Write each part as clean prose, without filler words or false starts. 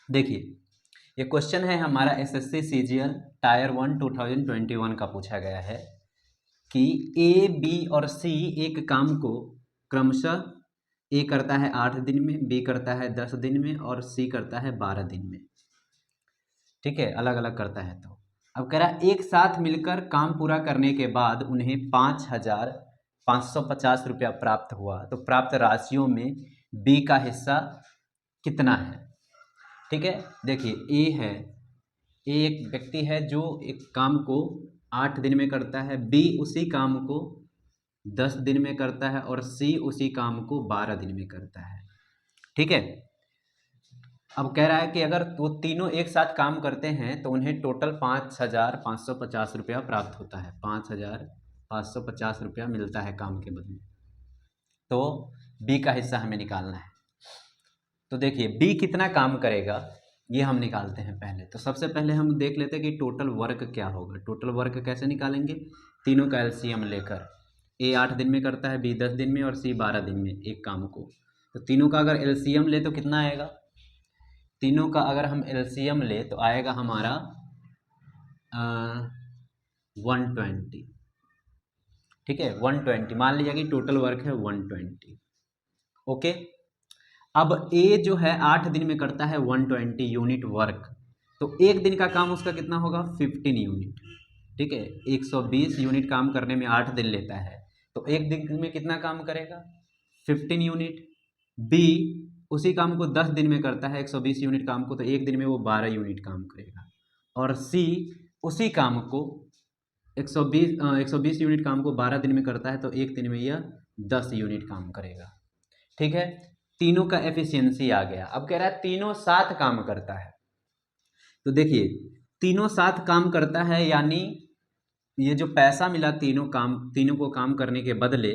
देखिए ये क्वेश्चन है हमारा एसएससी सीजीएल टायर 1 2021 का पूछा गया है कि ए बी और सी एक काम को क्रमशः ए करता है 8 दिन में, बी करता है 10 दिन में और सी करता है 12 दिन में। ठीक है, अलग अलग करता है। तो अब कह रहा है एक साथ मिलकर काम पूरा करने के बाद उन्हें 5,550 रुपया प्राप्त हुआ, तो प्राप्त राशियों में बी का हिस्सा कितना है। ठीक है, देखिए ए है, ए एक व्यक्ति है जो एक काम को 8 दिन में करता है, बी उसी काम को 10 दिन में करता है और सी उसी काम को 12 दिन में करता है। ठीक है, अब कह रहा है कि अगर वो तीनों एक साथ काम करते हैं तो उन्हें टोटल 5,550 रुपया प्राप्त होता है, 5,550 रुपया मिलता है काम के बदले। तो बी का हिस्सा हमें निकालना है। तो देखिए बी कितना काम करेगा ये हम निकालते हैं पहले। तो सबसे पहले हम देख लेते हैं कि टोटल वर्क क्या होगा। टोटल वर्क कैसे निकालेंगे, तीनों का एलसीएम लेकर। ए 8 दिन में करता है, बी 10 दिन में और सी 12 दिन में एक काम को। तो तीनों का अगर एलसीएम ले तो कितना आएगा, तीनों का अगर हम एलसीएम ले तो आएगा हमारा 120। ठीक है, 120 मान लीजिए कि टोटल वर्क है 120। ओके, अब ए जो है 8 दिन में करता है 120 यूनिट वर्क, तो एक दिन का काम उसका कितना होगा 15 यूनिट। ठीक है, 120 यूनिट काम करने में 8 दिन लेता है, तो एक दिन में कितना काम करेगा 15 यूनिट। बी उसी काम को 10 दिन में करता है 120 यूनिट काम को, तो एक दिन में वो 12 यूनिट काम करेगा। और सी उसी काम को 120 यूनिट काम को 12 दिन में करता है, तो एक दिन में यह 10 यूनिट काम करेगा। ठीक है, तीनों का एफिशिएंसी आ गया। अब कह रहा है तीनों साथ काम करता है, तो देखिए तीनों साथ काम करता है यानी ये जो पैसा मिला तीनों को काम करने के बदले,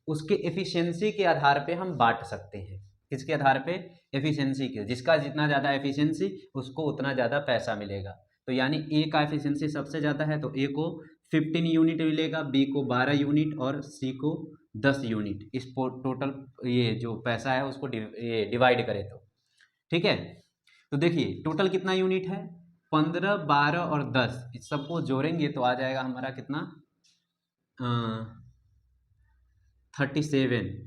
उसके एफिशिएंसी के आधार पे हम बांट सकते हैं। किसके आधार पे, एफिशिएंसी के। जिसका जितना ज़्यादा एफिशिएंसी उसको उतना ज़्यादा पैसा मिलेगा। तो यानी ए का एफिशिएंसी सबसे ज़्यादा है तो ए को 15 यूनिट मिलेगा, बी को 12 यूनिट और सी को 10 यूनिट। इस टोटल ये जो पैसा है उसको ये डिवाइड करें तो। ठीक है, तो देखिए टोटल कितना यूनिट है 15, 12 और 10, इस सबको जोड़ेंगे तो आ जाएगा हमारा कितना 37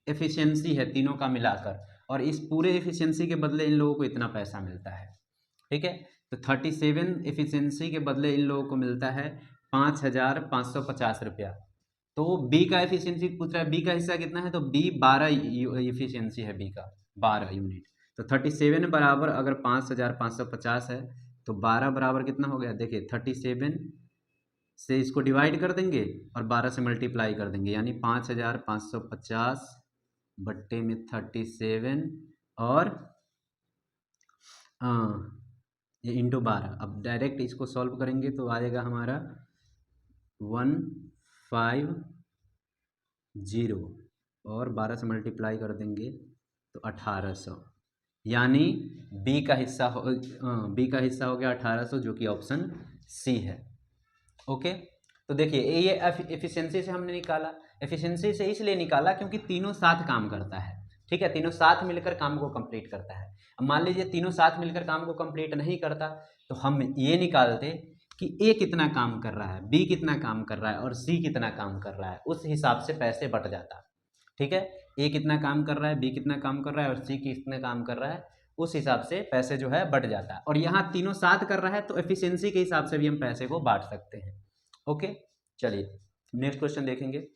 एफिशिएंसी है तीनों का मिलाकर, और इस पूरे एफिशिएंसी के बदले इन लोगों को इतना पैसा मिलता है। ठीक है, तो 37 एफिशिएंसी के बदले इन लोगों को मिलता है 5,550 रुपया। तो बी का एफिशिएंसी पूछ रहा है, बी का हिस्सा कितना है, तो बी 12 एफिशिएंसी है बी का 12 यूनिट। तो 37 बराबर अगर 5,550 है तो 12 बराबर कितना हो गया, देखिए 37 से इसको डिवाइड कर देंगे और 12 से मल्टीप्लाई कर देंगे, यानी 5,550 बट्टे में 37 और ये इंटू 12। अब डायरेक्ट इसको सॉल्व करेंगे तो आएगा हमारा 150 और 12 से मल्टीप्लाई कर देंगे तो 1800, यानी बी का हिस्सा हो गया 1800, जो कि ऑप्शन सी है। ओके, तो देखिए ये एफिशिएंसी से हमने निकाला। एफिशिएंसी से इसलिए निकाला क्योंकि तीनों साथ काम करता है। ठीक है, तीनों साथ मिलकर काम को कंप्लीट करता है। अब मान लीजिए तीनों साथ मिलकर काम को कंप्लीट नहीं करता, तो हम ये निकालते कि ए कितना काम कर रहा है, बी कितना काम कर रहा है और सी कितना काम कर रहा है, उस हिसाब से पैसे बट जाता। ठीक है, ए कितना काम कर रहा है, बी कितना काम कर रहा है और सी कितना काम कर रहा है, उस हिसाब से पैसे जो है बढ़ जाता है। और यहाँ तीनों साथ कर रहा है तो एफिशिएंसी के हिसाब से भी हम पैसे को बांट सकते हैं। ओके, चलिए नेक्स्ट क्वेश्चन देखेंगे।